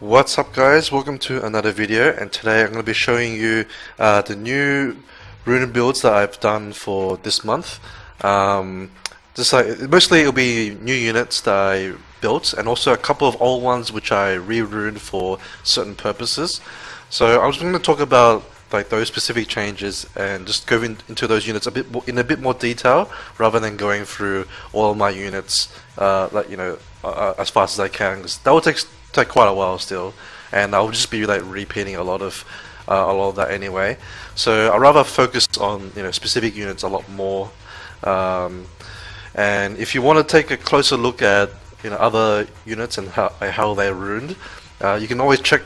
What's up guys, welcome to another video, and today I'm going to be showing you the new Rune builds that I've done for this month. Mostly it'll be new units that I built, and also a couple of old ones which I re-runed for certain purposes. So I was going to talk about those specific changes and just go into those units in a bit more detail, rather than going through all of my units as fast as I can, because that will take quite a while still, and I'll just be repeating a lot of that anyway. So I'd rather focus on specific units a lot more. And if you want to take a closer look at other units and how they're ruined, you can always check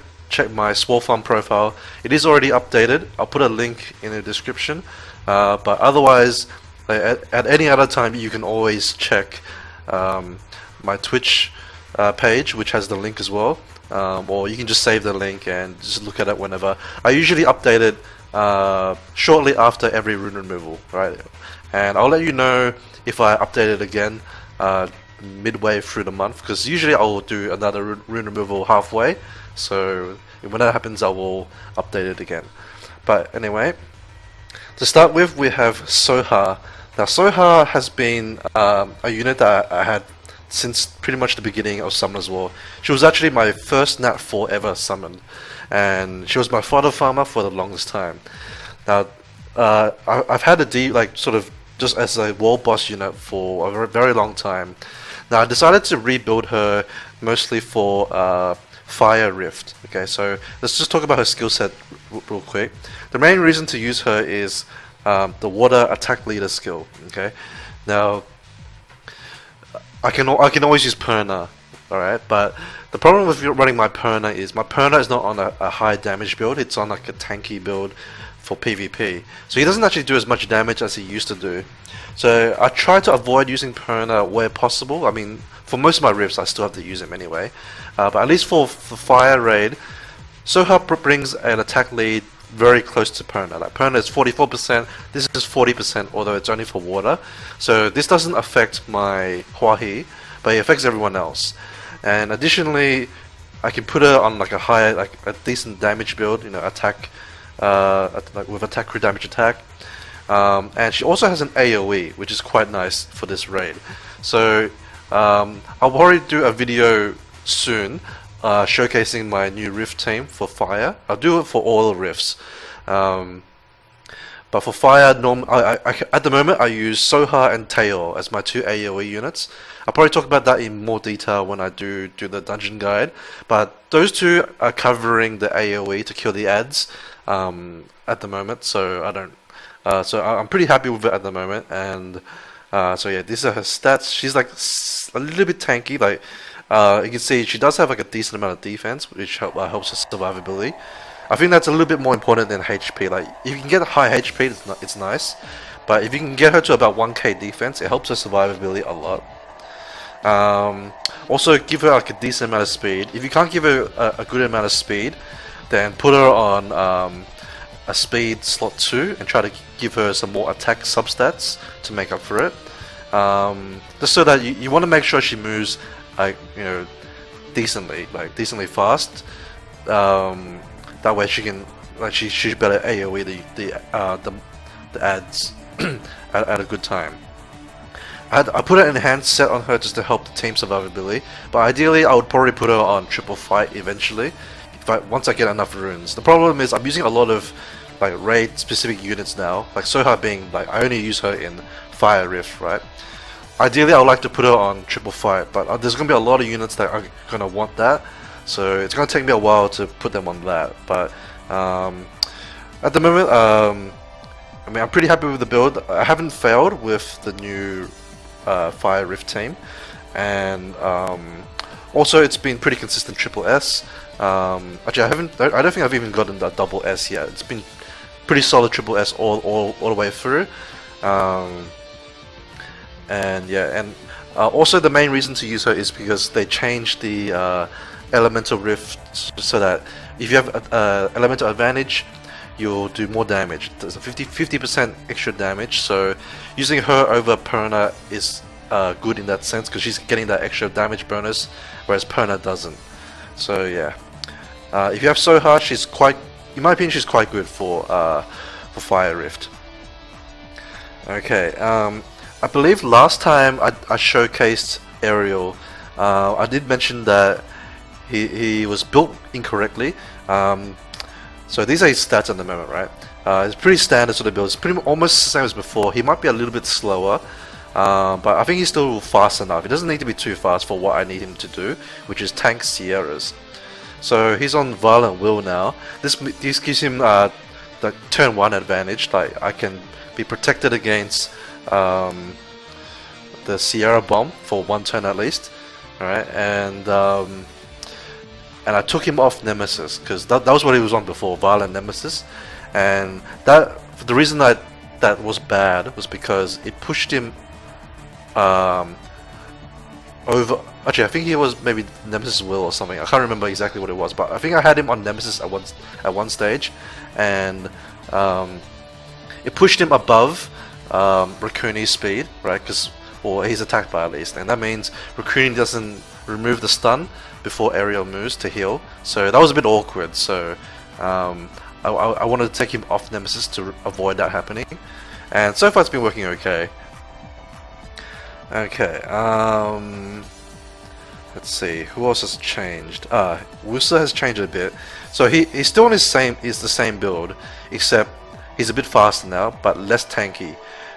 my Swole Farm profile. It is already updated. I'll put a link in the description. But otherwise, at any other time, you can always check my Twitch page, which has the link as well, or you can just save the link and just look at it whenever. I usually update it shortly after every rune removal, right? And I'll let you know if I update it again midway through the month, because usually I will do another rune removal halfway, so when that happens I will update it again. But anyway, to start with, we have Soha. Now Soha has been a unit that I had since pretty much the beginning of Summoners War. She was actually my first Nat 4 ever summoned, and she was my fodder farmer for the longest time. Now I've had a sort of just as a world boss unit for a very long time. Now I decided to rebuild her mostly for Fire Rift. Okay, so let's just talk about her skill set real quick. The main reason to use her is the Water Attack Leader skill. Okay, now I can always use Perna, alright, but the problem with running my Perna is not on a high damage build. It's on like a tanky build for PvP, so he doesn't actually do as much damage as he used to do. So I try to avoid using Perna where possible. I mean, for most of my rifts I still have to use him anyway, but at least for Fire Raid, Soha brings an attack lead very close to Perna. Like Perna is 44%, this is 40%, although it's only for water. So this doesn't affect my Huahi, but it affects everyone else. And additionally, I can put her on like a higher, a decent damage build, attack, with attack crit damage attack. And she also has an AoE, which is quite nice for this raid. So I'll probably do a video soon showcasing my new rift team for fire. I'll do it for all the rifts, but for fire, at the moment I use Soha and Tail as my two AoE units. I'll probably talk about that in more detail when I do the dungeon guide, but those two are covering the AoE to kill the ads at the moment, so I'm pretty happy with it at the moment. And so yeah, these are her stats. She's like a little bit tanky, you can see she does have like a decent amount of defense, which helps her survivability. I think that's a little bit more important than HP. Like, if you can get high HP, it's nice, but if you can get her to about 1k defense, it helps her survivability a lot. Also, give her like a decent amount of speed. If you can't give her a good amount of speed, then put her on a speed slot 2 and try to give her some more attack substats to make up for it. Just so that you want to make sure she moves decently fast. That way she can she's better AoE the ads at a good time. I put an enhanced set on her just to help the team survivability, but ideally I would probably put her on triple fight eventually, once I get enough runes. The problem is I'm using a lot of raid specific units now, like Soha being I only use her in Fire Rift, right? Ideally I would like to put her on triple fight, but there's going to be a lot of units that are going to want that, so it's going to take me a while to put them on that. But at the moment, I mean, I'm pretty happy with the build. I haven't failed with the new Fire Rift team, and also it's been pretty consistent triple S. Actually, I don't think I've even gotten that double S yet. It's been pretty solid triple S all the way through. And yeah, and also the main reason to use her is because they changed the elemental rift so that if you have elemental advantage, you'll do more damage. There's a 50% extra damage, so using her over Perna is good in that sense, because she's getting that extra damage bonus, whereas Perna doesn't. So yeah, If you have Soha, she's quite, in my opinion, she's quite good for Fire Rift. Okay, I believe last time I showcased Ariel, I did mention that he was built incorrectly. So these are his stats at the moment, right? It's pretty standard sort of build. It's pretty almost the same as before. He might be a little bit slower, but I think he's still fast enough. He doesn't need to be too fast for what I need him to do, which is tank Sierras. So he's on Violent Will now. This gives him the turn 1 advantage. Like I can be protected against the Sierra bomb for 1 turn at least. Alright, and I took him off Nemesis because that was what he was on before, Violent Nemesis, and the reason that was bad was because it pushed him over. Actually, I think he was maybe Nemesis Will or something. I can't remember exactly what it was, but I think I had him on Nemesis at one stage, and it pushed him above Raccoon's speed, right? Or his attack bar at least, and that means Raccoon doesn't remove the stun before Ariel moves to heal. So that was a bit awkward. So I wanted to take him off Nemesis to avoid that happening, and so far it's been working okay. Okay, let's see, who else has changed? Woosa has changed a bit. So he's still on the same build, except he's a bit faster now, but less tanky.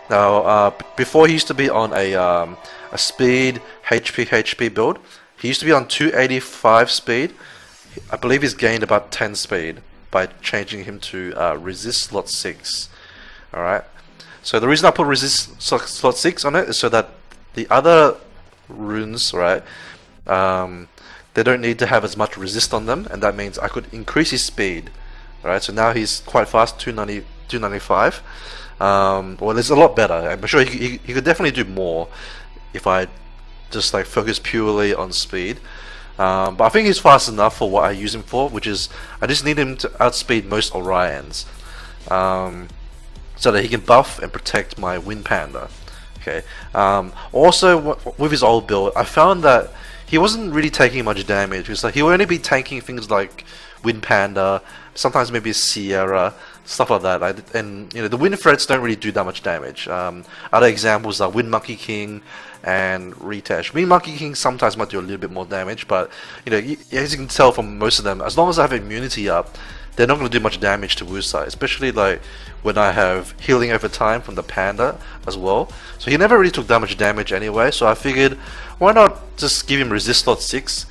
Now, before he used to be on a speed HP build. He used to be on 285 speed. I believe he's gained about 10 speed by changing him to resist slot 6. Alright, so the reason I put resist slot 6 on it is so that the other runes, right, they don't need to have as much resist on them, and that means I could increase his speed. Alright, so now he's quite fast, 295. Well, it's a lot better. I'm sure he could definitely do more if I just like focus purely on speed. But I think he's fast enough for what I use him for, which is I just need him to outspeed most Orions, so that he can buff and protect my Wind Panda. Okay. Also, with his old build, I found that he wasn't really taking much damage. Because like he would only be tanking things like Wind Panda, sometimes maybe Sierra, stuff like that. And you know, the Wind Threats don't really do that much damage. Other examples are Wind Monkey King and Ritesh. Wind Monkey King sometimes might do a little bit more damage, but you know, as you can tell from most of them, as long as I have immunity up, they're not going to do much damage to Woosa, especially like when I have healing over time from the Panda as well. So he never really took that much damage anyway, so I figured why not just give him resist slot 6.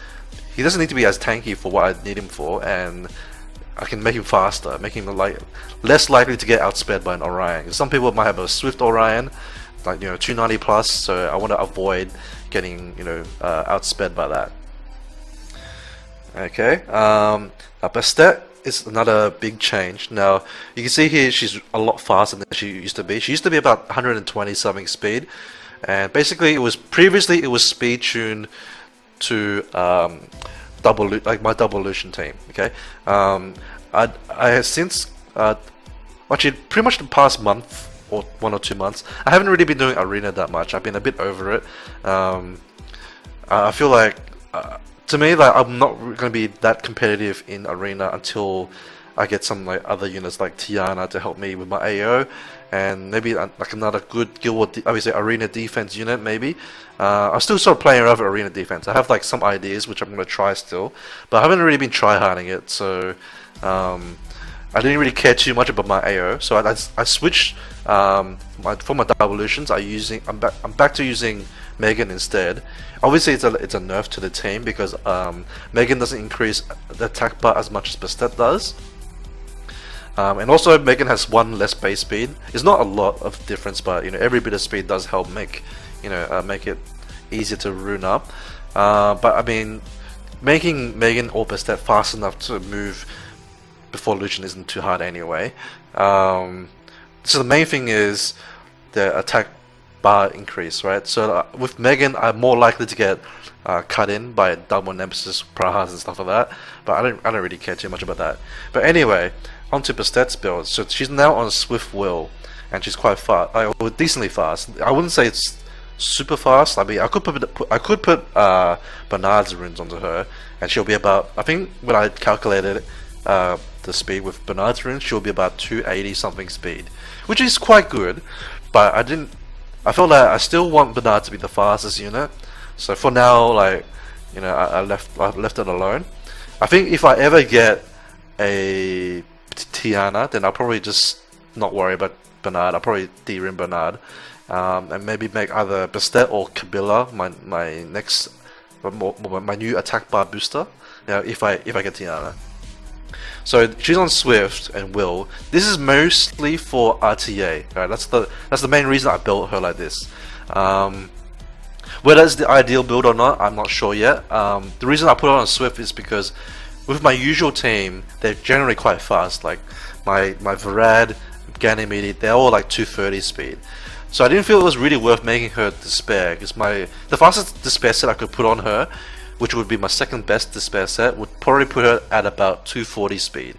He doesn't need to be as tanky for what I need him for, and I can make him faster, make him like less likely to get outsped by an Orion. Some people might have a swift Orion, like 290 plus, so I want to avoid getting outsped by that. Okay, Bastet is another big change. Now you can see here she's a lot faster than she used to be. She used to be about 120 something speed, and basically previously it was speed tuned to like my double illusion team. Okay, I have since actually pretty much the past month or 1 or 2 months, I haven't really been doing arena that much. I've been a bit over it. I feel like to me, like I'm not going to be that competitive in arena until I get some like other units like Tiana to help me with my AO, and maybe like another good Guild War, obviously arena defense unit maybe. I'm still sort of playing around with arena defense. I have like some ideas which I'm going to try still, but I haven't really been tryharding it, so I didn't really care too much about my AO. So I switched for my double illusions. I'm back to using Megan instead. Obviously it's a nerf to the team because Megan doesn't increase the attack bar as much as Bastet does. And also Megan has 1 less base speed. It's not a lot of difference, but every bit of speed does help make it easier to rune up. But I mean, making Megan or Bastet fast enough to move before Lucian isn't too hard anyway. So the main thing is the attack bar increase, right? So with Megan, I'm more likely to get cut in by double Nemesis, Prahas and stuff like that. But I don't really care too much about that. But anyway, onto Bastet's build. So she's now on Swift Will, and she's quite fast, decently fast. I wouldn't say it's super fast. I mean, I could put Bernard's runes onto her, and she'll be about, I think when I calculated the speed with Bernard's runes, she'll be about 280 something speed, which is quite good. But I felt like I still want Bernard to be the fastest unit. So for now, like, you know, I left it alone. I think if I ever get a Tiana, then I'll probably just not worry about Bernard. I'll probably D-Rim Bernard, and maybe make either Bastet or Kabila my next my new attack bar booster. You know, if I get Tiana. So she's on Swift and Will. This is mostly for RTA. Right? That's the main reason I built her like this. Whether it's the ideal build or not, I'm not sure yet. The reason I put her on Swift is because with my usual team, they're generally quite fast. Like my Varad, Ganymede, they're all like 230 speed. So I didn't feel it was really worth making her Despair, because the fastest Despair set I could put on her, which would be my second best Despair set, would probably put her at about 240 speed.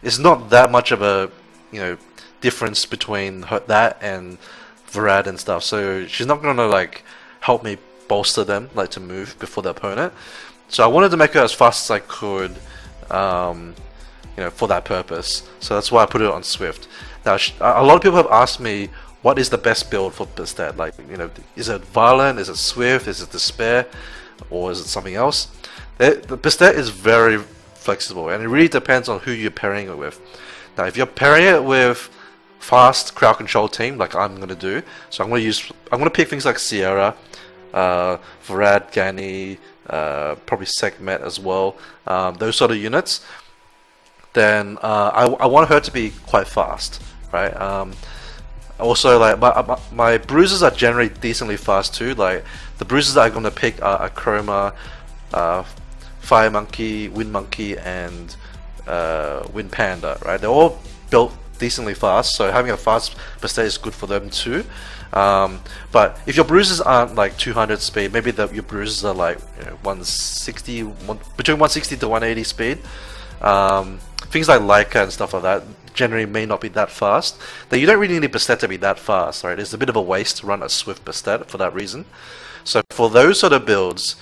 It's not that much of a, you know, difference between that and Varad and stuff. So she's not gonna like help me bolster them, like to move before the opponent. So I wanted to make her as fast as I could, you know, for that purpose. So that's why I put it on Swift. Now, a lot of people have asked me, what is the best build for Bastet? Like, you know, is it Violent? Is it Swift? Is it Despair? Or is it something else? The Bastet is very flexible, and it really depends on who you're pairing it with. Now, if you're pairing it with fast crowd control team, like I'm gonna do, so I'm gonna pick things like Sierra, Varad, Gani, probably Sekhmet as well. Those sort of units. Then I want her to be quite fast, right? Also, like my bruises are generally decently fast too. Like the bruises that I'm gonna pick are Chroma, Fire Monkey, Wind Monkey, and Wind Panda. Right? They're all built decently fast, so having a fast Bastet is good for them too. But if your bruises aren't like 200 speed, maybe your bruises are like, you know, 160, between 160 to 180 speed. Things like Leica and stuff like that generally may not be that fast. Now you don't really need Bastet to be that fast, right? It's a bit of a waste to run a Swift Bastet for that reason. So for those sort of builds,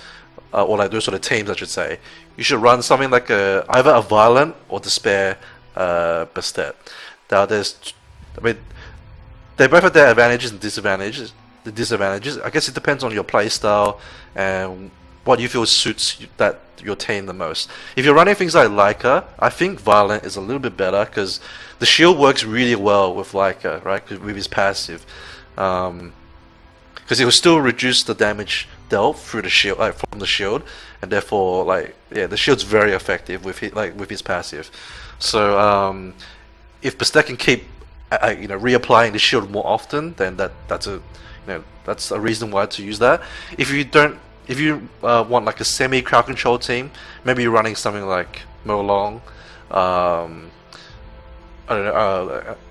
or like those sort of teams I should say, you should run something like either a Violent or Despair Bastet. Now I mean, they both have their advantages and disadvantages. The disadvantages, I guess it depends on your playstyle and what you feel suits your team the most. If you're running things like Leica, I think Violent is a little bit better because the shield works really well with Leica, right? With his passive, because it will still reduce the damage dealt through the shield, like from the shield, and therefore, like, yeah, the shield's very effective with his passive. So if Bastet can keep you know, reapplying the shield more often, then that's a reason why to use that. If you want like a semi crowd control team, maybe you're running something like Molong, I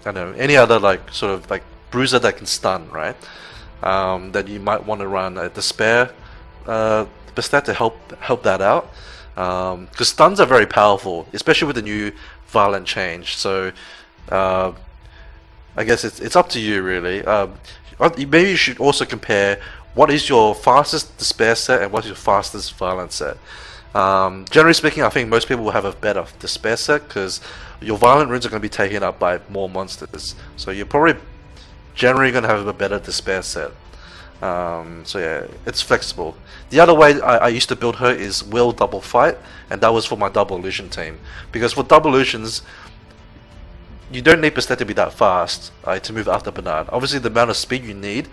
don't know, any other like sort of like bruiser that can stun, right? Then you might want to run a Despair Bastet to help that out, because stuns are very powerful, especially with the new Violent change. So I guess it's up to you really. Maybe you should also compare what is your fastest Despair set and what is your fastest Violent set. Generally speaking, I think most people will have a better Despair set because your Violent runes are going to be taken up by more monsters. So you're probably generally going to have a better Despair set. So yeah, it's flexible. The other way I used to build her is Will Double Fight, and that was for my Double Illusion team. Because for Double Illusions, you don't need Bastet to be that fast to move after Bernard. Obviously, the amount of speed you need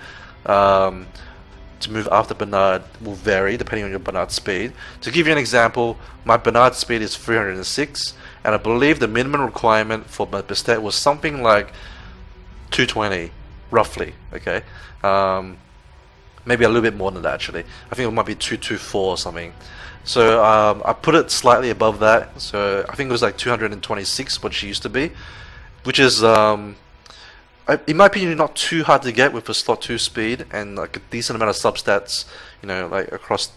to move after Bernard will vary depending on your Bernard speed. To give you an example, my Bernard speed is 306, and I believe the minimum requirement for my Bastet was something like 220, roughly. Okay, maybe a little bit more than that actually. I think it might be 224 or something. So I put it slightly above that. So I think it was like 226, what she used to be, which is in my opinion not too hard to get with a slot 2 speed and like a decent amount of substats, you know, like across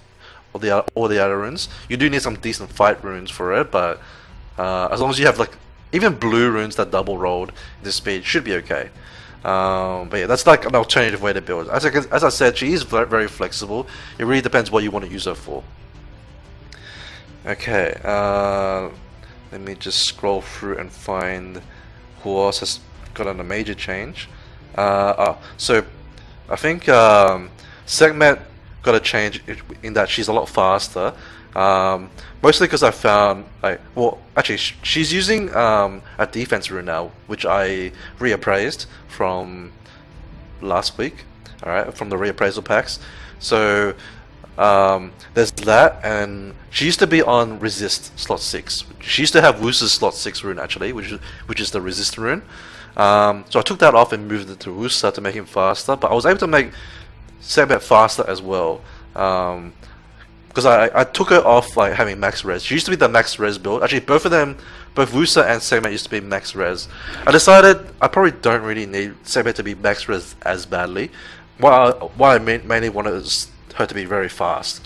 all the other runes. You do need some decent fight runes for it, but as long as you have like even blue runes that double rolled, this speed should be okay. But yeah, that's like an alternative way to build. As I said, she is very flexible. It really depends what you want to use her for. Okay, let me just scroll through and find who else has gotten a major change. So I think Sekhmet got a change in that she's a lot faster. Mostly because I found, well, actually, she's using a defense rune now, which I reappraised from last week. All right, from the reappraisal packs. So there's that, and she used to be on resist slot 6. She used to have Woosa's slot 6 rune actually, which is the resist rune. So I took that off and moved it to Woosa to make him faster, but I was able to make Sekhmet faster as well. Because I took her off like having max res. She used to be the max res build. Actually, both of them, both Woosa and Sekhmet used to be max res. I decided I probably don't really need Sekhmet to be max res as badly. What I mainly wanted is her to be very fast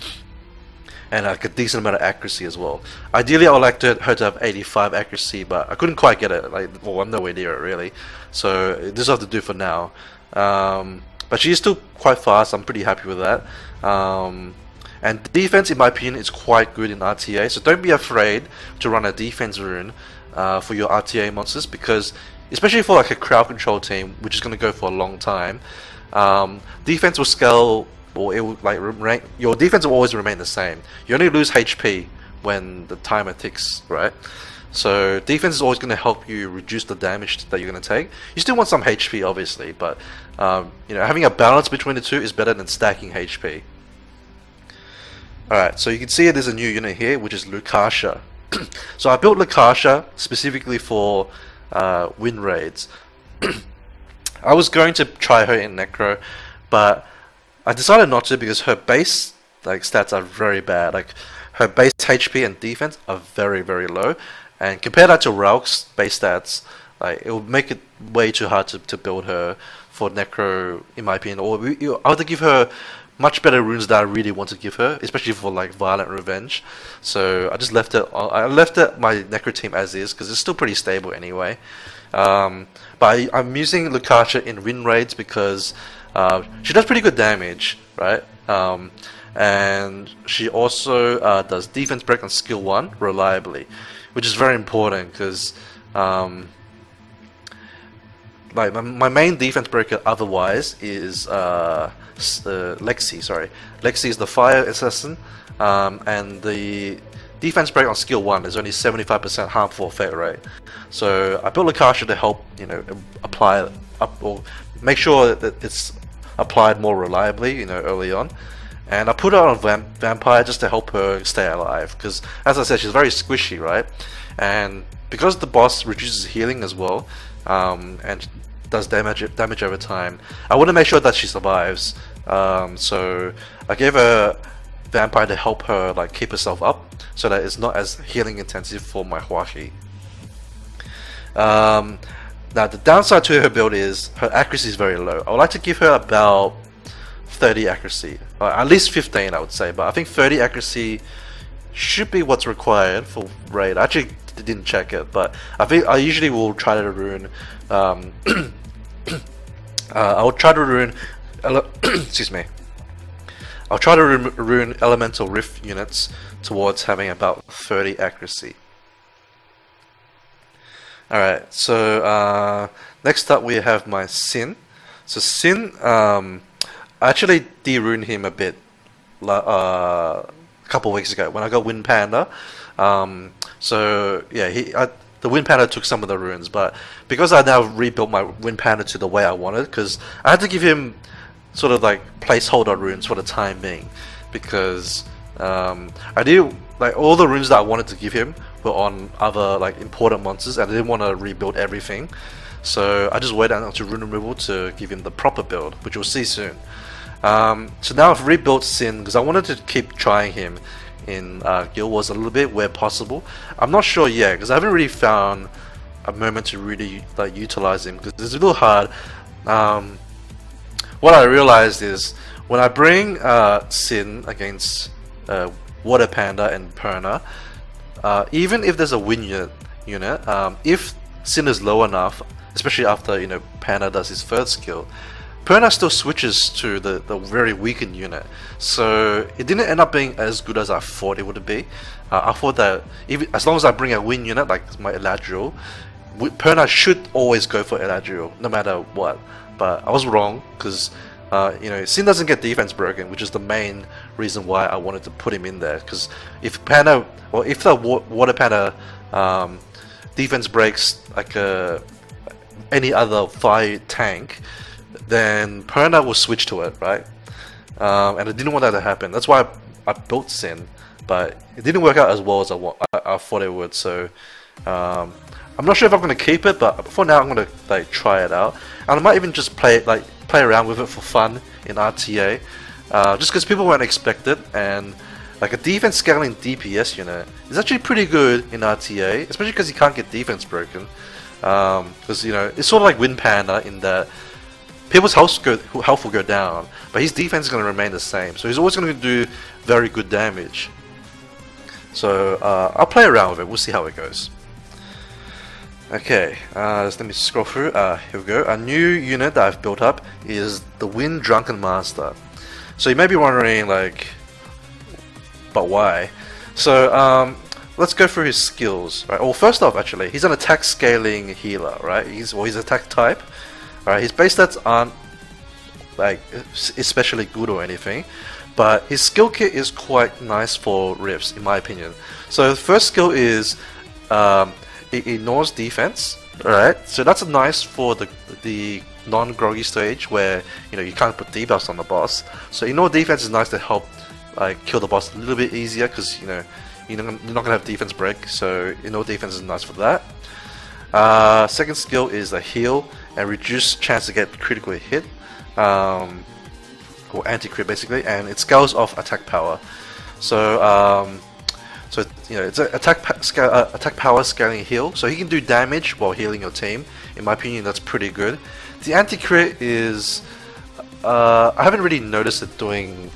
and like a decent amount of accuracy as well. Ideally, I would like her to have 85 accuracy, but I couldn't quite get it. Like, well, I'm nowhere near it really. So this is what I have to do for now. But she's still quite fast. I'm pretty happy with that. And defense, in my opinion, is quite good in RTA, so don't be afraid to run a defense rune for your RTA monsters, because especially for like a crowd control team, which is going to go for a long time, defense will scale, or it will your defense will always remain the same. You only lose HP when the timer ticks, right? So defense is always going to help you reduce the damage that you're going to take. You still want some HP, obviously, but you know, having a balance between the two is better than stacking HP. Alright, so you can see there's a new unit here, which is Lukasha. So I built Lukasha specifically for win raids. I was going to try her in Necro, but I decided not to because her base stats are very bad. Like, her base HP and defense are very low, and compare that to Rauch's base stats, like, it would make it way too hard to build her for Necro, in my opinion. Or I would have to give her much better runes that I really want to give her, especially for like Violent Revenge. So I just left it. I left it my Necro team as is because it's still pretty stable anyway. But I'm using Lukasha in win raids because she does pretty good damage, right? And she also does defense break on skill 1 reliably, which is very important because like my main defense breaker otherwise is Lexi. Sorry, Lexi is the fire assassin, and the defense break on skill 1 is only 75% harmful effect rate. So I built Lukasha to help, you know, apply or make sure that it's applied more reliably, you know, early on. And I put her on Vampire just to help her stay alive, because as I said, she's very squishy, right? And because the boss reduces healing as well, and does damage over time, I want to make sure that she survives. So I gave her Vampire to help her like keep herself up, so that it's not as healing intensive for my Huashi. Now the downside to her build is her accuracy is very low. I would like to give her about 30 accuracy, at least 15 I would say, but I think 30 accuracy should be what's required for raid. I actually didn't check it, but I think I usually will try to rune I will try to rune excuse me, I'll try to rune elemental rift units towards having about 30 accuracy. Alright, so next up we have my Sin. So Sin, I actually de-runed him a bit a couple weeks ago when I got Wind Panda. So yeah, the Wind Panda took some of the runes, but because I now rebuilt my Wind Panda to the way I wanted, because I had to give him sort of like placeholder runes for the time being, because I did like all the runes that I wanted to give him were on other like important monsters, and I didn't want to rebuild everything. So I just waited until rune removal to give him the proper build, which you'll see soon. So now I've rebuilt Sin because I wanted to keep trying him in Guild Wars a little bit where possible. I'm not sure yet because I haven't really found a moment to really like utilize him because it's a little hard. What I realized is when I bring Sin against Water Panda and Perna, even if there's a win unit, if Sin is low enough, especially after, you know, Panda does his third skill. Panda still switches to the very weakened unit, so it didn't end up being as good as I thought it would be. I thought that even as long as I bring a win unit like my Eladriel, Panda should always go for Eladriel no matter what. But I was wrong, because you know, Sin doesn't get defense broken, which is the main reason why I wanted to put him in there. Because if Panda, or if the Water Panda defense breaks like any other fire tank, then Panda will switch to it, right? And I didn't want that to happen. That's why I built Sin, but it didn't work out as well as I thought it would. So I'm not sure if I'm going to keep it, but for now I'm going to like try it out, and I might even just play around with it for fun in RTA, just because people won't expect it. And like a defense scaling DPS unit is actually pretty good in RTA, especially because you can't get defense broken. Because you know, it's sort of like Wind Panda in that people's health will go down, but his defense is going to remain the same, so he's always going to do very good damage. So I'll play around with it, we'll see how it goes. Okay, let me scroll through. Here we go. A new unit that I've built up is the Drunken Master. So you may be wondering, like, but why? So let's go through his skills. Right. Well, first off, actually, he's an attack scaling healer, right? He's attack type. Right. His base stats aren't like especially good or anything, but his skill kit is quite nice for rifts, in my opinion. So the first skill is it ignores defense, alright? So that's nice for the non-groggy stage where, you know, you can't put debuffs on the boss. So ignore defense is nice to help like kill the boss a little bit easier, because you know you're not gonna have defense break. So ignore defense is nice for that. Second skill is a heal and reduce chance to get critically hit, or anti-crit basically, and it scales off attack power. So so you know, it's an attack power scaling heal, so he can do damage while healing your team. In my opinion, that's pretty good. The anti-crit is I haven't really noticed it doing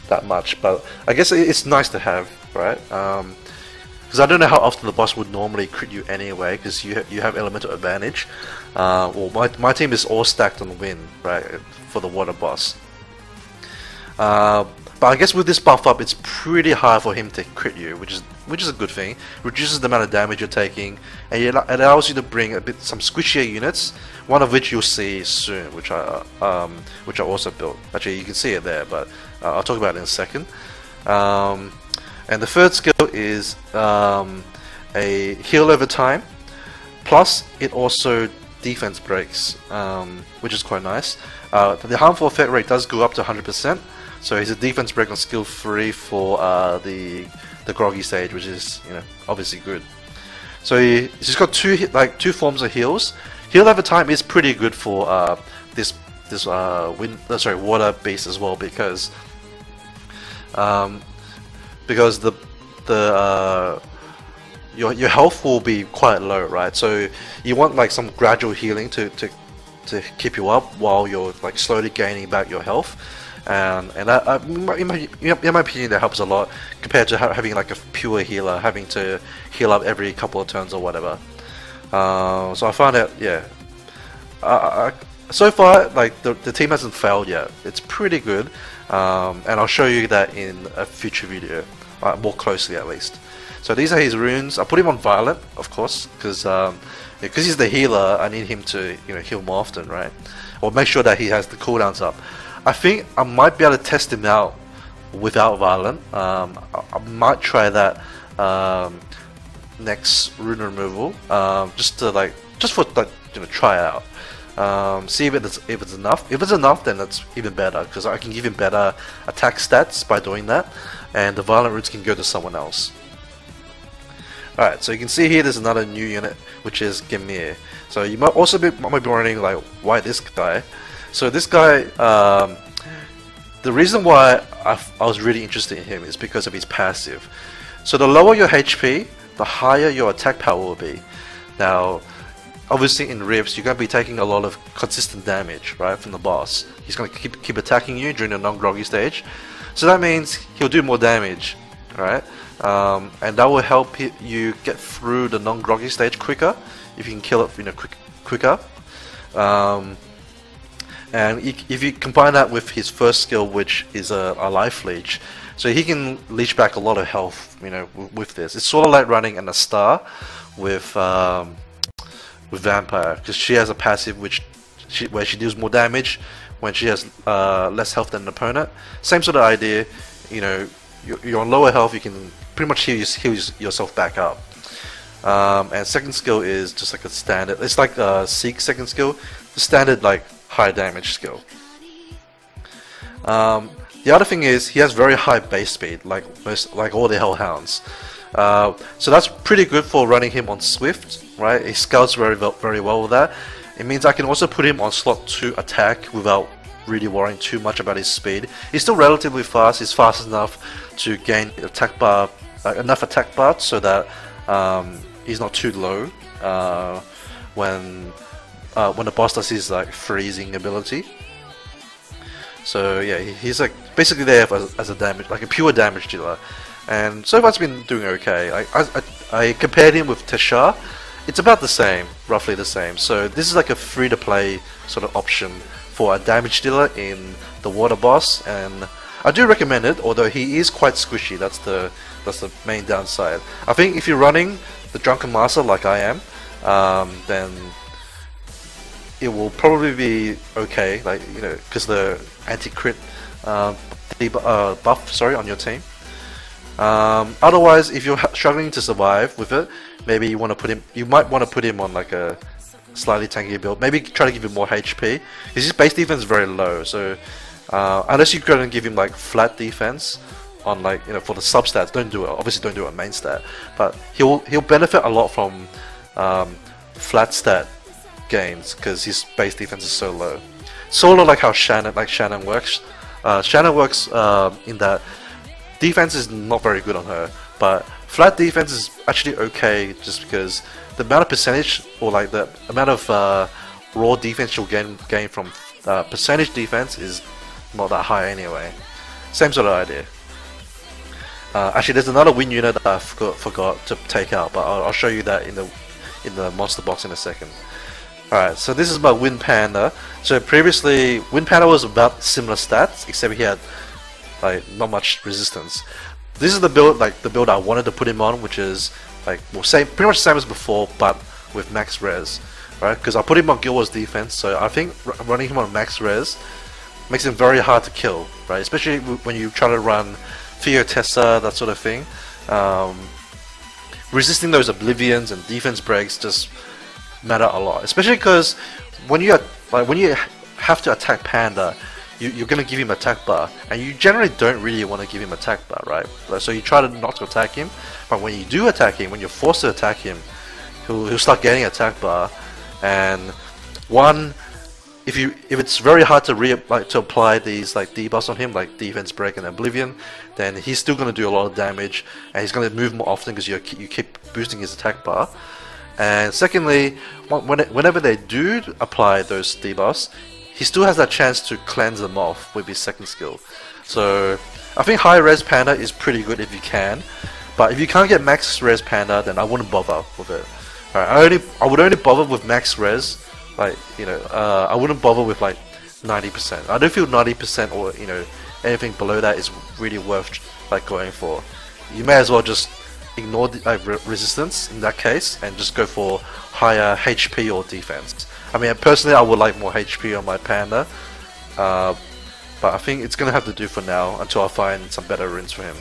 that much, but I guess it's nice to have, right? Because I don't know how often the boss would normally crit you anyway, because you have elemental advantage. Well, my team is all stacked on win, right, for the water boss. But I guess with this buff up, it's pretty hard for him to crit you, which is a good thing. Reduces the amount of damage you're taking, and it allows you to bring some squishier units. One of which you'll see soon, which I also built. Actually, you can see it there, but I'll talk about it in a second. And the third skill is a heal over time. Plus, it also defense breaks, which is quite nice. The harmful effect rate does go up to 100%. So he's a defense break on skill 3 for the groggy stage, which is, you know, obviously good. So he's got two forms of heals. Heal over time is pretty good for this water beast as well, because your health will be quite low, right? So you want like some gradual healing to keep you up while you're like slowly gaining back your health. And that, in my opinion, that helps a lot compared to having like a pure healer having to heal up every couple of turns or whatever. So I find that, yeah, so far like the team hasn't failed yet. It's pretty good, and I'll show you that in a future video, more closely at least. So these are his runes. I put him on Violent, of course, because he's the healer. I need him to, you know, heal more often, right? Or make sure that he has the cooldowns up. I think I might be able to test him out without Violent. I might try that next rune removal, just for like, you know, try it out. See if it's enough. If it's enough, then that's even better, because I can give him better attack stats by doing that, and the Violent runes can go to someone else. Alright, so you can see here there's another new unit, which is Gemir. So you might also be wondering, like, why this guy? So this guy, the reason why I was really interested in him is because of his passive. So the lower your HP, the higher your attack power will be. Now, obviously in rifts, you're going to be taking a lot of consistent damage, right, from the boss. He's going to keep attacking you during the non-groggy stage. So that means he'll do more damage Alright, and that will help you get through the non-groggy stage quicker if you can kill it quicker. And if you combine that with his first skill, which is a life leech, so he can leech back a lot of health, with this. It's sort of like running an Astar with Vampire, because she has a passive where she deals more damage when she has less health than an opponent. Same sort of idea, you're on lower health, you can pretty much heal yourself back up. And second skill is just like a standard, it's like a Seek second skill, the standard like high damage skill. The other thing is he has very high base speed, like all the Hellhounds. So that's pretty good for running him on Swift, right? He scouts very well with that. It means I can also put him on slot 2 attack without really worrying too much about his speed. He's still relatively fast. He's fast enough to gain attack bar, enough attack bar so that he's not too low when the boss does his like freezing ability. So yeah, he's like basically there as a damage, like a pure damage dealer, and so far it's been doing okay. I compared him with Teshar. It's about the same, roughly the same. So this is like a free-to-play sort of option for a damage dealer in the water boss, and I do recommend it. Although he is quite squishy, that's the main downside. I think if you're running the Drunken Master like I am, then it will probably be okay, like because the anti-crit buff, sorry, on your team. Otherwise, if you're struggling to survive with it, maybe you might want to put him on like a slightly tankier build. Maybe try to give him more HP. His base defense is very low, so unless you're going to give him like flat defense on like for the substats, don't do it. Obviously, don't do it on main stat, but he'll benefit a lot from flat stat gains because his base defense is so low. Sort of like how Shannon works. Shannon works in that defense is not very good on her, but flat defense is actually okay just because the amount of percentage or like the amount of raw defense you'll gain from percentage defense is not that high anyway. Same sort of idea. Actually, there's another win unit that I forgot to take out, but I'll show you that in the monster box in a second. Alright, so this is my Win Panda. So previously, Win Panda was about similar stats, except he had like not much resistance. This is the build I wanted to put him on, which is like pretty much the same as before, but with max res, right? Because I put him on Guild Wars defense, so I think running him on max res makes him very hard to kill, right? Especially when you try to run Theo Tessa, that sort of thing. Resisting those oblivions and defense breaks just matter a lot, especially because when you have to attack Panda, you're going to give him attack bar, and you generally don't really want to give him attack bar, right? So you try to not to attack him, but when you do attack him, when you're forced to attack him, he'll start getting attack bar. And if it's very hard to apply these like debuffs on him, like defense break and oblivion, then he's still going to do a lot of damage, and he's going to move more often because you keep boosting his attack bar. And secondly, whenever they do apply those debuffs, he still has that chance to cleanse them off with his second skill. So I think high res Panda is pretty good if you can, but if you can't get max res Panda, then I wouldn't bother with it. Alright, I would only bother with max res, like I wouldn't bother with like 90%. I don't feel 90% or anything below that is really worth like going for. You may as well just ignore the resistance in that case and just go for higher HP or defense. I mean, personally, I would like more HP on my Panda, but I think it's gonna have to do for now until I find some better runes for him.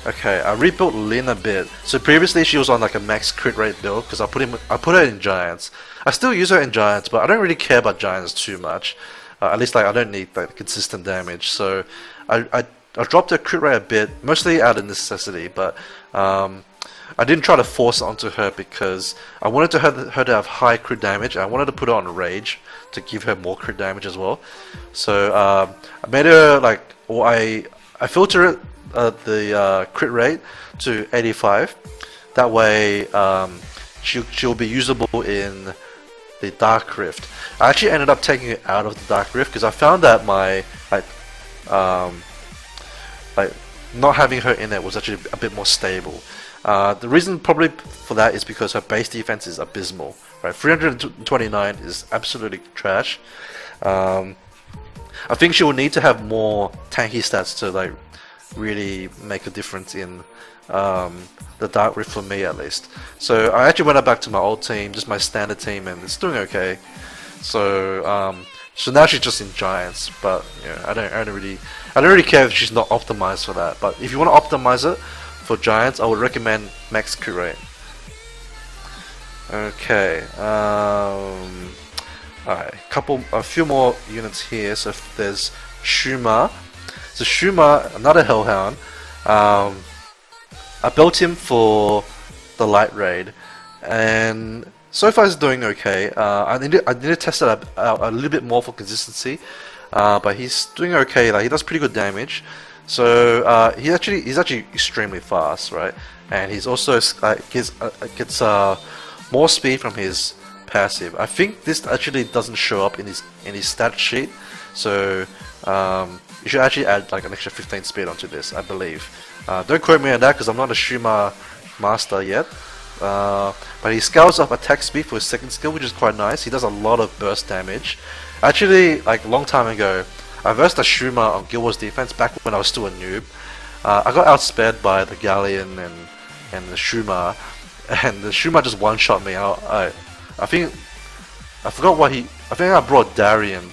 Okay, I rebuilt Lyn a bit. So previously she was on like a max crit rate build because I put her in Giants. I still use her in Giants, but I don't really care about Giants too much. At least like I don't need like consistent damage. So I dropped her crit rate a bit, mostly out of necessity, but I didn't try to force it onto her because I wanted her to have high crit damage. I wanted to put her on Rage to give her more crit damage as well. So I made her like, or I filtered the crit rate to 85. That way she'll be usable in the Dark Rift. I actually ended up taking it out of the Dark Rift because I found that my not having her in it was actually a bit more stable. The reason probably for that is because her base defense is abysmal. Right, 329 is absolutely trash. I think she will need to have more tanky stats to like really make a difference in the Dark Rift for me at least. So I actually went back to my old team, just my standard team, and it's doing okay. So so now she's just in Giants, but yeah, I don't really care if she's not optimized for that. But if you want to optimize it for Giants, I would recommend max crit rate. Okay. Alright, a few more units here. So if there's Shuma. So Shuma, another Hellhound. I built him for the light raid, and so far he's doing okay. I need to test it out a little bit more for consistency, but he's doing okay. Like, he does pretty good damage. So he's actually extremely fast, right? And he's also gets more speed from his passive. I think this actually doesn't show up in his stat sheet, so you should actually add like an extra 15 speed onto this, I believe. Don't quote me on that because I'm not a Shuma master yet. But he scales up attack speed for his second skill, which is quite nice. He does a lot of burst damage. Actually, like a long time ago, I versed a Shuma on Guild Wars defense back when I was still a noob. I got outspared by the Galleon and the Shuma, and the Shuma just one-shot me. I think I forgot what I think I brought Darian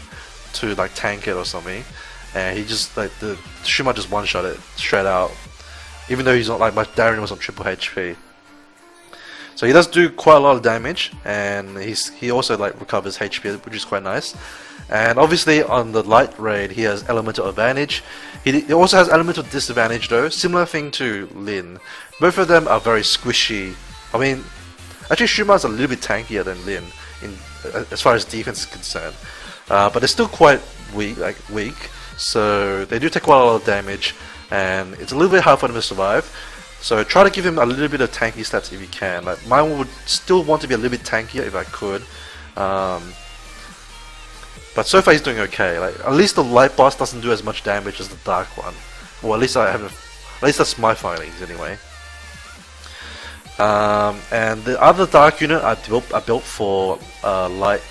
to like tank it or something, and he just like the Shuma just one-shot it straight out, even though he's not like my Darian was on triple HP. So he does do quite a lot of damage, and he also like recovers HP, which is quite nice. And obviously on the light raid he has elemental advantage. He also has elemental disadvantage though, similar thing to Lin. Both of them are very squishy. I mean, actually Shuma is a little bit tankier than Lin as far as defense is concerned, but they're still quite weak. So they do take quite a lot of damage, and it's a little bit hard for them to survive. So try to give him a little bit of tanky stats if you can. Like mine would still want to be a little bit tankier if I could. But so far he's doing okay. Like at least the light boss doesn't do as much damage as the dark one. Well, at least that's my findings anyway. And the other dark unit I built for light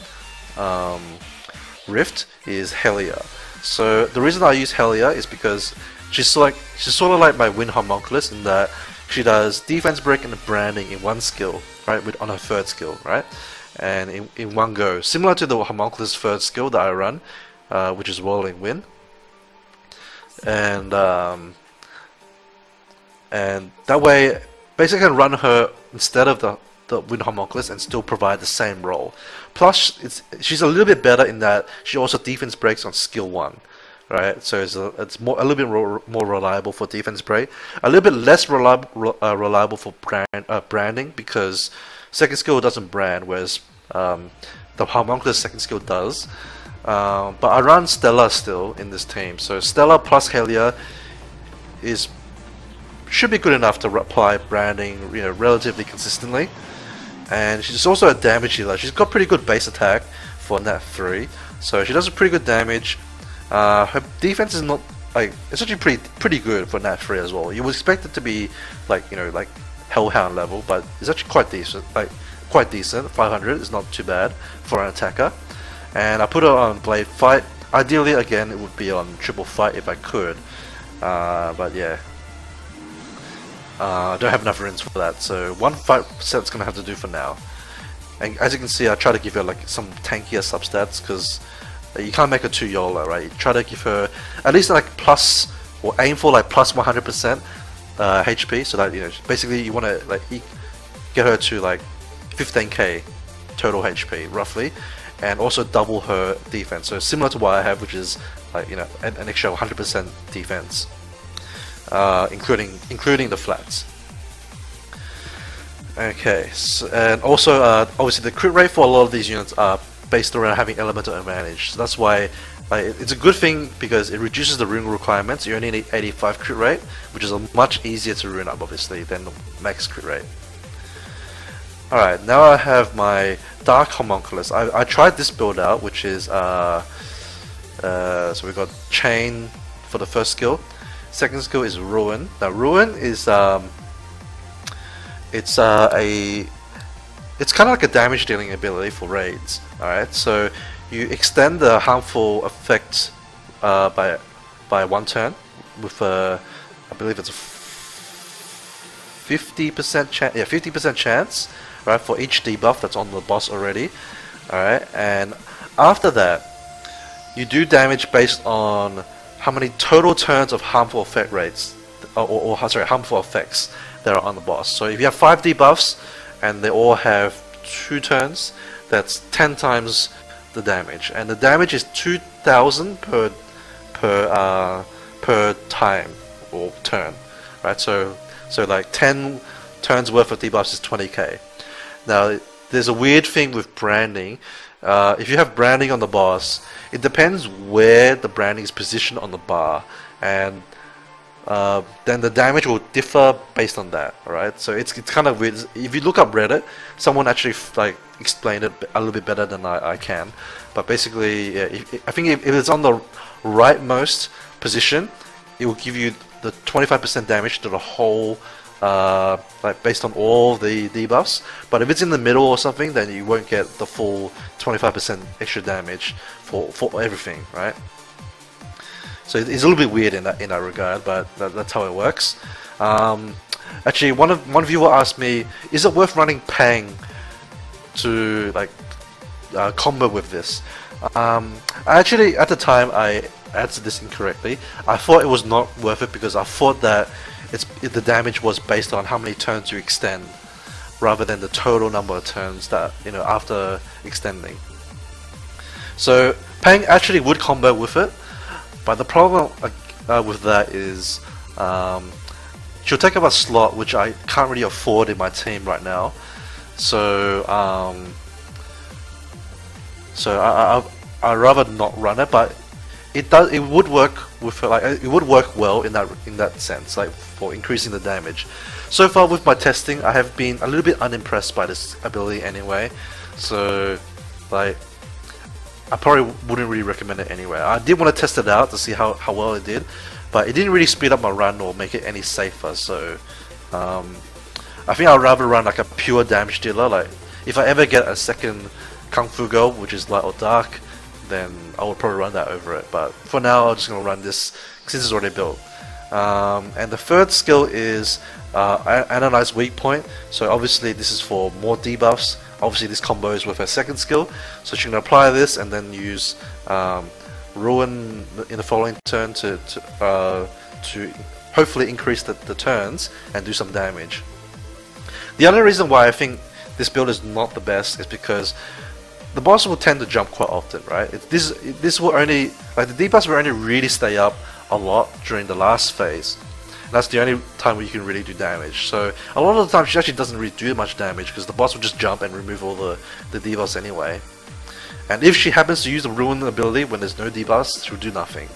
rift is Hellea. So the reason I use Hellea is because she's sort of like my Wind Homunculus in that she does defense break and branding in one skill, right? On her third skill, right? And in one go, similar to the Homunculus third skill that I run, which is Whirling Wind. And that way, basically, I can run her instead of the Wind Homunculus and still provide the same role. Plus, she's a little bit better in that she also defense breaks on skill 1. Right, so it's a little bit more reliable for defense break, a little bit less reliable for branding because second skill doesn't brand, whereas the Homunculus second skill does. But I run Stella still in this team, so Stella plus Hellea should be good enough to apply branding, relatively consistently. And she's also a damage healer. She's got pretty good base attack for Nat 3, so she does pretty good damage. Her defense is not it's actually pretty good for Nat 3 as well. You would expect it to be like Hellhound level, but it's actually quite decent. Quite decent. 500 is not too bad for an attacker. And I put her on Blade Fight. Ideally, again, it would be on Triple Fight if I could, but yeah, I don't have enough runes for that. So one fight set's gonna have to do for now. And as you can see, I try to give her like some tankier substats because you can't make her too YOLO, right? You try to give her at least like plus, or aim for like plus 100% HP, so that basically you want to like get her to like 15k total HP roughly, and also double her defense. So similar to what I have, which is like an extra 100% defense, including the flats. Okay, so, and also obviously the crit rate for a lot of these units are based around having elemental advantage. So that's why it's a good thing because it reduces the rune requirements. You only need 85 crit rate, which is much easier to rune up obviously than the max crit rate. Alright, now I have my Dark Homunculus. I tried this build out, which is so we got Chain for the first skill. Second skill is Rune. Now Rune is it's kind of like a damage dealing ability for raids. Alright, so you extend the harmful effect by 1 turn with I believe it's a 50% chance. Yeah, 50% chance, right, for each debuff that's on the boss already. Alright, and after that, you do damage based on how many total turns of harmful effect rates, or harmful effects that are on the boss. So if you have 5 debuffs and they all have 2 turns, that's 10 times the damage, and the damage is 2,000 per time or turn, right? So like 10 turns worth of debuffs is 20k. Now there's a weird thing with branding. If you have branding on the boss, it depends where the branding is positioned on the bar, and then the damage will differ based on that. Alright, so it's kind of weird. If you look up Reddit, someone actually like explained it a little bit better than I can. But basically, yeah, I think if it's on the rightmost position, it will give you the 25% damage to the whole, like based on all the debuffs. But if it's in the middle or something, then you won't get the full 25% extra damage for everything, right? So it's a little bit weird in that regard, but that's how it works. Actually, one viewer asked me, is it worth running Pang to like combo with this? Actually, at the time, I answered this incorrectly. I thought it was not worth it because I thought that the damage was based on how many turns you extend, rather than the total number of turns that after extending. So Pang actually would combo with it, but the problem with that is she'll take up a slot which I can't really afford in my team right now. So I'd rather not run it, but it would work with her, like it would work well in that sense, like for increasing the damage. So far with my testing, I have been a little bit unimpressed by this ability anyway. So like I probably wouldn't really recommend it anyway. I did want to test it out to see how well it did, but it didn't really speed up my run or make it any safer. So I think I'd rather run like a pure damage dealer. Like if I ever get a second Kung Fu Girl, which is light or dark, then I would probably run that over it. But for now, I'm just going to run this since it's already built. And the third skill is Analyze Weak Point. So obviously this is for more debuffs. Obviously this combos with her second skill, so she can apply this and then use Ruin in the following turn to hopefully increase the turns and do some damage. The other reason why I think this build is not the best is because the boss will tend to jump quite often, right? This will only, like, the debuffs will only really stay up a lot during the last phase. And that's the only time where you can really do damage. So a lot of the time she actually doesn't really do much damage because the boss will just jump and remove all the debuffs anyway. And if she happens to use the Ruin ability when there's no debuffs, she'll do nothing.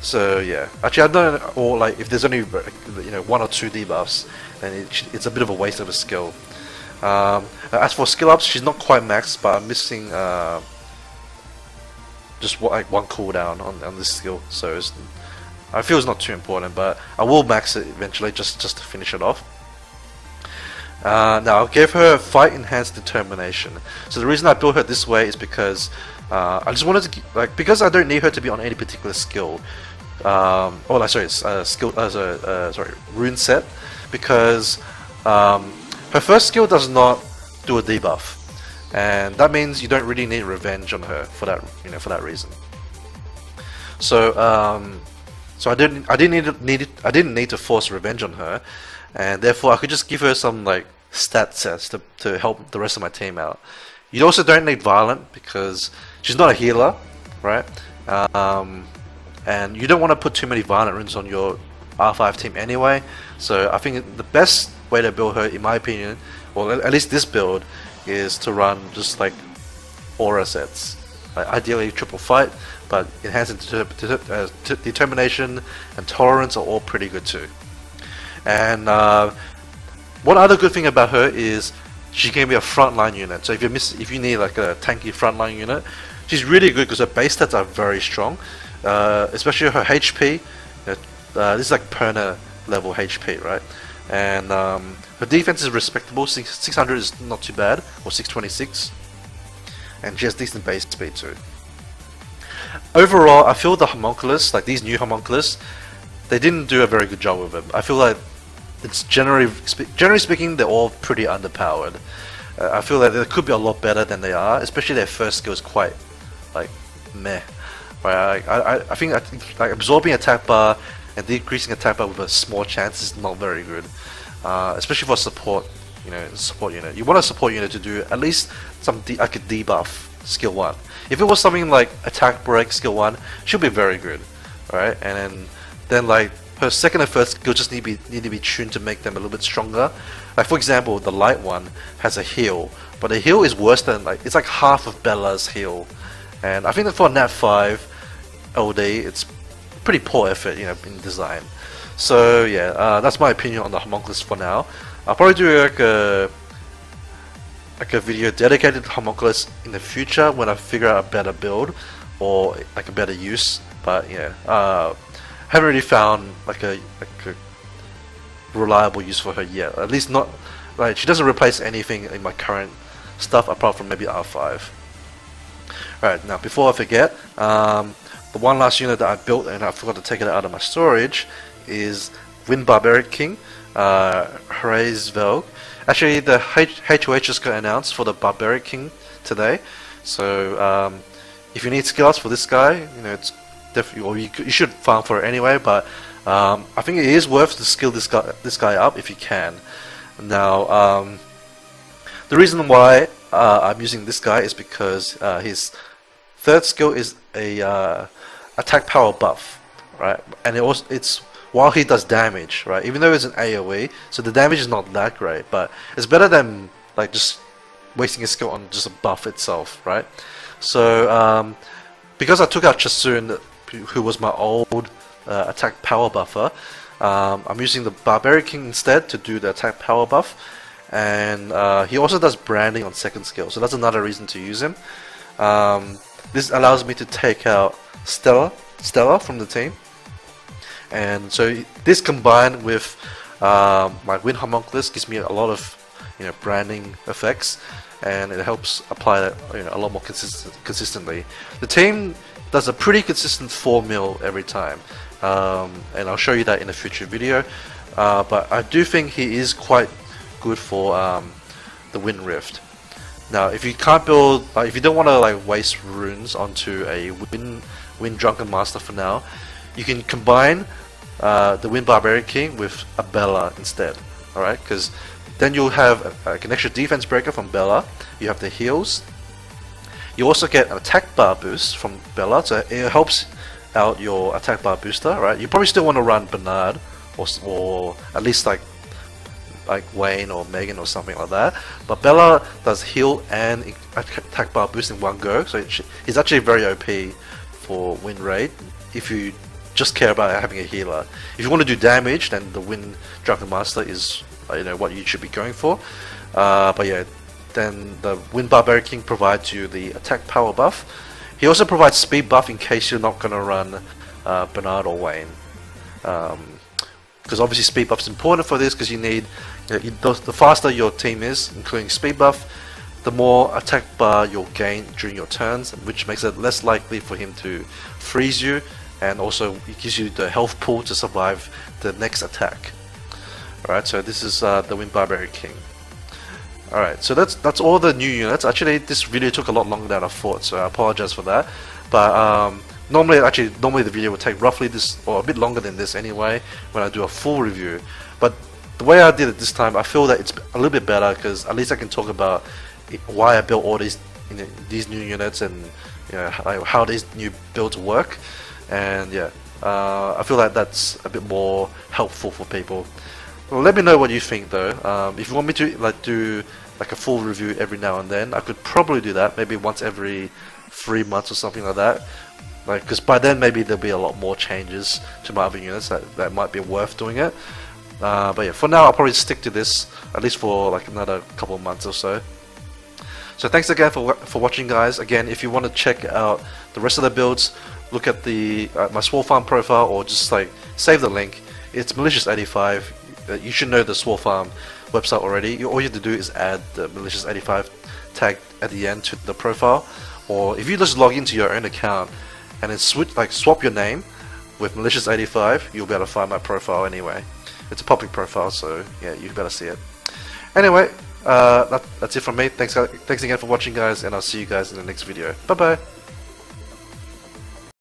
So yeah, actually I don't know, or like if there's only 1 or 2 debuffs, then it's a bit of a waste of a skill. As for skill ups, she's not quite maxed, but I'm missing just like 1 cooldown on this skill, so I feel it's not too important, but I will max it eventually just to finish it off. Now I gave her Fight Enhanced Determination. So the reason I built her this way is because I just wanted to because I don't need her to be on any particular skill. Rune set, because her first skill does not do a debuff, and that means you don't really need revenge on her for that reason. So I didn't need to force revenge on her, and therefore I could just give her some like stat sets to help the rest of my team out. You also don't need violent because she's not a healer, right? And you don't want to put too many violent runes on your R5 team anyway. So I think the best way to build her, in my opinion, or at least this build, is to run just like aura sets. Like ideally triple fight, but enhanced determination and tolerance are all pretty good too. And one other good thing about her is she can be a frontline unit. So if you need like a tanky frontline unit, she's really good because her base stats are very strong. Especially her HP, This is like Panda level HP, right? And her defense is respectable. 600 is not too bad, or 626, and she has decent base speed too. Overall, I feel the homunculus, like these new homunculus, they didn't do a very good job with them. I feel like it's generally speaking, they're all pretty underpowered. I feel like they could be a lot better than they are, especially their first skill is quite like meh. Right? I think like absorbing attack bar and decreasing attack bar with a small chance is not very good, especially for support. Support unit. You want a support unit to do at least some like a debuff skill 1. If it was something like attack break skill 1, she'll be very good, right? And then like her second and third skill just need to be tuned to make them a little bit stronger. Like for example, the light one has a heal, but the heal is worse than it's like half of Bella's heal, and I think that for Nat 5 LD, it's pretty poor effort, in design. So yeah, that's my opinion on the homunculus for now. I'll probably do like a video dedicated to homunculus in the future when I figure out a better build or like a better use. But yeah, haven't really found like a reliable use for her yet. At least not like she doesn't replace anything in my current stuff apart from maybe R5. Alright, now before I forget, the one last unit that I built and I forgot to take it out of my storage is Barbaric King. Hrae's Velg. Actually, the HOH just got announced for the Barbaric King today. So if you need skills for this guy, it's definitely, or you should farm for it anyway. But I think it is worth to skill this guy up if you can. Now, the reason why I'm using this guy is because his third skill is a attack power buff, right? And it's while he does damage, right? Even though it's an AoE, so the damage is not that great, but it's better than like just wasting a skill on just a buff itself, right? So because I took out Chasun, who was my old attack power buffer, I'm using the Barbaric King instead to do the attack power buff, and he also does branding on second skill, so that's another reason to use him. This allows me to take out Stella from the team. And so this combined with my Wind Homunculus gives me a lot of branding effects, and it helps apply that a lot more consistently. The team does a pretty consistent 4 mil every time, and I'll show you that in a future video. But I do think he is quite good for the Wind Rift. Now, if you can't build, if you don't want to like waste runes onto a Wind Drunken Master for now, you can combine the Wind Barbaric King with a Bella instead, alright? Because then you'll have an extra defense breaker from Bella, you have the heals, you also get an attack bar boost from Bella, so it helps out your attack bar booster, right? You probably still want to run Bernard, or at least like Wayne or Megan or something like that, but Bella does heal and attack bar boost in one go, so it's actually very OP for win rate if you just care about having a healer. If you want to do damage, then the Wind Drunken Master is what you should be going for. But yeah, then the Wind Barbaric King provides you the attack power buff. He also provides speed buff in case you're not going to run Bernard or Wayne. Because obviously speed buff is important for this, because you need the faster your team is, including speed buff, the more attack bar you'll gain during your turns, which makes it less likely for him to freeze you, and also it gives you the health pool to survive the next attack. Alright, so this is the Wind Barbaric King. Alright, so that's all the new units. Actually, this video took a lot longer than I thought, so I apologize for that. But normally the video would take roughly this, or a bit longer than this anyway, when I do a full review. But the way I did it this time, I feel that it's a little bit better, because at least I can talk about why I built all these new units, and how these new builds work. And yeah, I feel like that's a bit more helpful for people. Well, let me know what you think though. If you want me to do a full review every now and then, I could probably do that, maybe once every 3 months or something like that. Because by then maybe there'll be a lot more changes to my other units that might be worth doing it. But yeah, for now I'll probably stick to this at least for another couple of months or so. So thanks again for watching, guys. Again, if you want to check out the rest of the builds, look at the my Swole Farm profile, or just like save the link. It's malicious85. You should know the Swole Farm website already. All you have to do is add the malicious85 tag at the end to the profile, or if you just log into your own account and then swap your name with malicious85, you'll be able to find my profile anyway. It's a public profile, so yeah, you better see it. Anyway, that's it from me. Thanks again for watching, guys, and I'll see you guys in the next video. Bye bye.